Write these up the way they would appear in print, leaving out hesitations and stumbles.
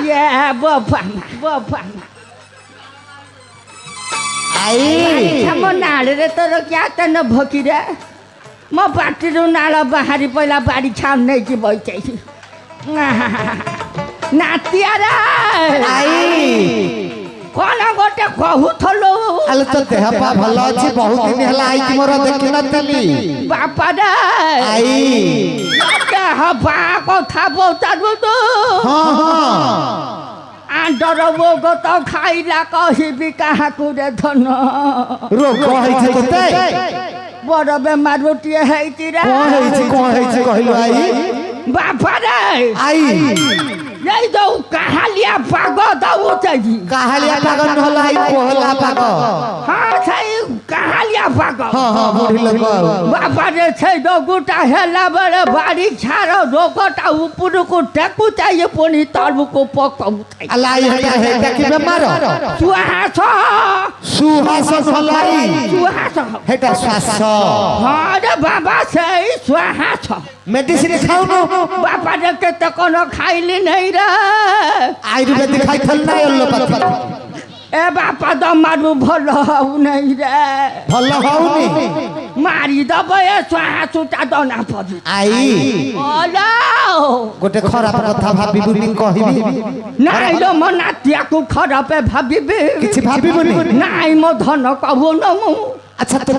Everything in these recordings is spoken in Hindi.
Ya bapana. Ai. Kamu nalire toro kya tano bhokira. म बाटीरु नाला बाहारी पहिला बारी छाम्ने कि भइसक्यो नातिया रे आई कोन गोटे कहू थलो आलो तो देह पा भलो अछि बहुत दिन हला आई कि मोर देखि नतली बापा रे आई देह पा कथा बोतारु तो हां हां आंडर वो गत खाइला कहिबी कहाँ कुरे धन रोग कहै छै तते बड़ बेमार रोटिए हैतिरा कौन है कहलो आई बापा रे आई नहीं दो कहालिया पाग दो चाहिए कहालिया पाग नहला आई कोहला पाग हां छै कहालिया पाग हां बुढ़ी लोग बापा रे छै दो गुटा हेला बड़े बारी छारो रोकटा ऊपर को टेकु चाहिए पोनी तरबु को पकउ चाहिए अलाई है कि बेमार सुहास भलाई सुहास हेटा श्वास हां रे बाबा छै सुहास मेडिसिन खाऊ न बापा रे के त कोनो खाइली नहीं रे आयुर्वेदिक खाइ थल ना एलोपैथी ए बापा द मारू भल हउ नहीं रे भल हउनी मारी दबे सुहासुटा दना पड़ी आई ओला गोटे खराब कथा भाबी बुनी कहिबी नाइ लो म नातिया को खराब भाबिबे किछि भाबिबनी नाइ म धन कहू न मु अच्छा तो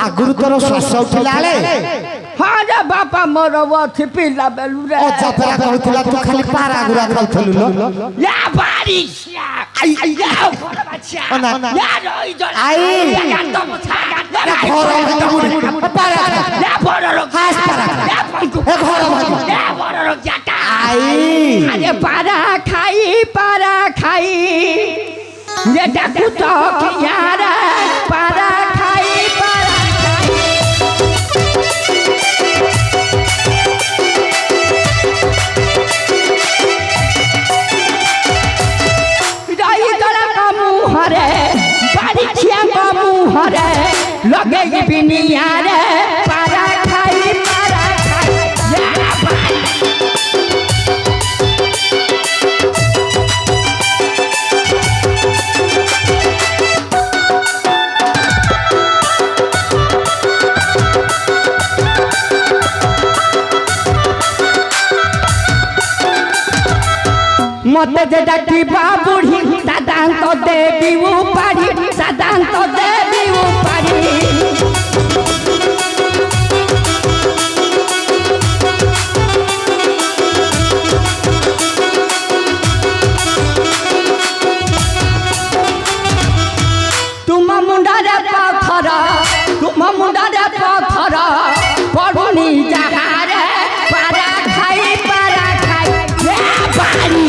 आगुरु तोर श्वास उठिलाले हां रे बापा मोर वथि पिला बेलु रे ओ जतरा कहउतला तू खाली पारा आगुरा खाउथलु लो या बारी छा आई या बच्चा या रोइ जन आई या तम छा या घर पारा या बड़ रो हास पारा या पंकु ए घर या बड़ रो जाटा आई अरे पारा खाई ये डाकू तो यार पारा खाई राई गला का मुंह रे बारी छिया का मुंह रे लगे बिनिया रे पारा खाई या मत जे डाकी बाबुढ़ी दादांत देवी उपाड़ी दादांत देवी उपाड़ी तुम मुंडा रे पत्थर पड़ुनी जहार पारा खाई या बारी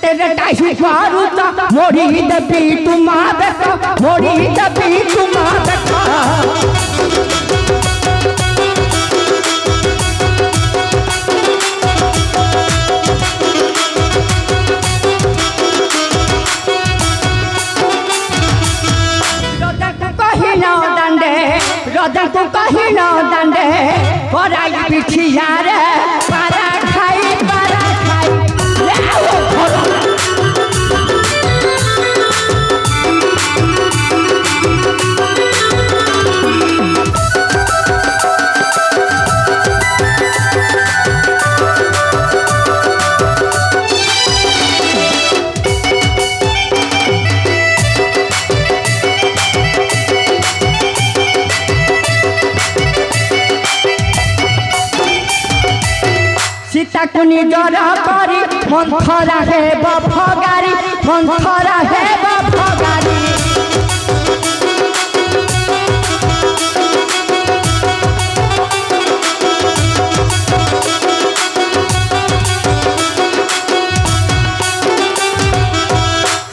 तेरे टाइम मारू तो मोड़ी दबी तुम देखो मोड़ी दबी तुम देखो रदन को कही न दंडे पराई पिछिया रे पारा खाई सीताकुनी जरा करी मंथरा हे बफगारी मंथरा हे बफगारी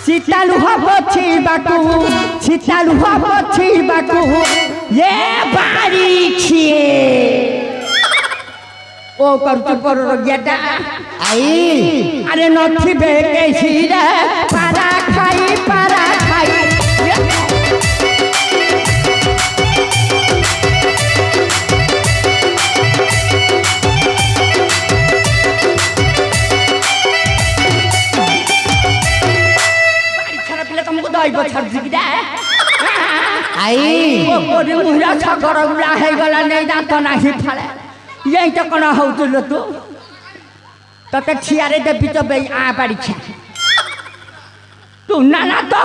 सीता लुहा पछी बाकू ये बारी छिए ओ करछु पर रगियाटा आई अरे नथी बेकेसी रे पारा खाई बाड़ी छाड़ा पिला तुमको दई बछड़ दिगिदा आई ओ कोरी मुहरा छगर गुला हे गला नै दांत नाही फाले यही त कण हौतुल तू तते छियारे देबी त बे आ बाड़ी छा तू नाना तो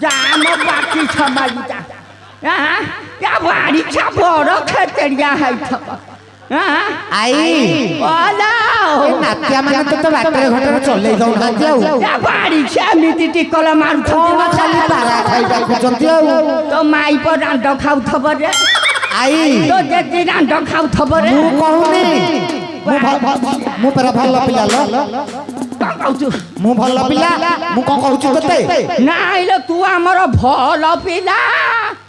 जाम बाकी छ माइता हां या बाड़ी छा बड़ खेतरिया है थप हां आई ओला नात्या माने तो बाटरे घटरे चले जाऊ ना जाऊ या बाड़ी छा मिति टिकला मारु खाली पारा खाइबा खुजंती आउ तो माई पर रांड खाउ थब रे आई तो जे रांड खाउ थब रे मु कहूनी मु पर भल पिला लो कहू मु भल पिला मु को कहूची तते नाइ ल तू हमर भल पिला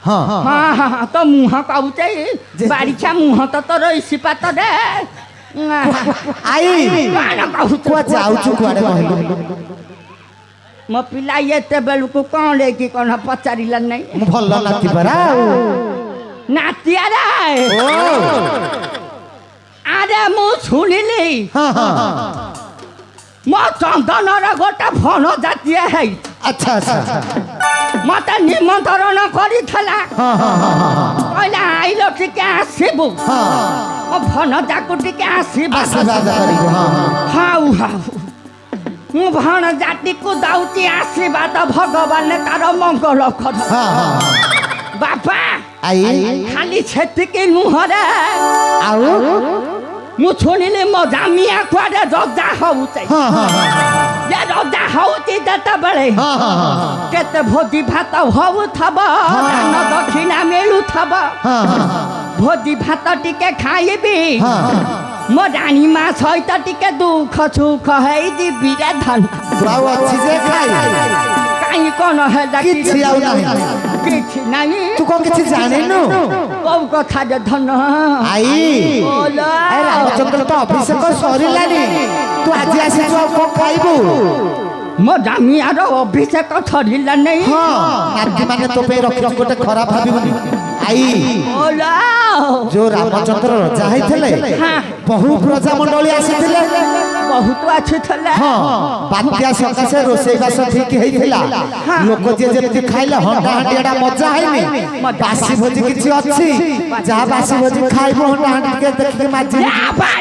हां हाँ हाँ तो मुह कहूचे बाड़ी छा मुह तो तोर इसिपात रे आई काना कहू को जाउछु कुआडे कहलु म पिला एते बेलु को कोन ले कि कोन पचारिला नै मु भल नाती परा नातिया रे ओ आरे मु सुनिली हां हां म चंदन रे गोटा फन जातीय है अच्छा अच्छा मते निमंत्रण करिथला हां हां हां कहला आइलो टिके आसीबु हां म फन जाकु टिके आसीबु आशीर्वाद करिबो हां हाउ हाउ मु भन जाति को दाउती आशीर्वाद भगवान तार मंगल कर हां हां बापा आई खाली छेतिके मुहरे आउ मु छोनिले म जामिया क्वाडे रजा हउतै हां हां या रजा हउतै दता बळे हां हां केते भोजी भात हउ थब दान दक्षिणा मेलु थब हां हां भोजी भात टिके खाइबी हां म रानी मा सहित टिके दुख सुख है दिबी रे धन बाउ अच्छी जे खाई काई कोन है किछि आउ नाही किछि नाही तू को किछि जानिनु कौ कथा दे धन आई ओला ए रामचंद्र तो अभिषेक सरिलानी तू आज आसी जो को खाइबू म जामिया रो अभिषेक थरिला नै हां नाती माने तो पे रखि गोटे खराब भाबिबनी आई ओला जो रामचंद्र राजा हैथले हाँ। बहु प्रजा मंडली आसीथिले बहुत अच्छे थले हां बात्या सकासे रोसेई बास ठीक हैथिला लोक जे जे खाइले हंडा हंडियाडा मजा हैनी बासी भोजी किछि अछि जा बासी भोजी खाइबो हंडा हंडी के देखि माजी या बारी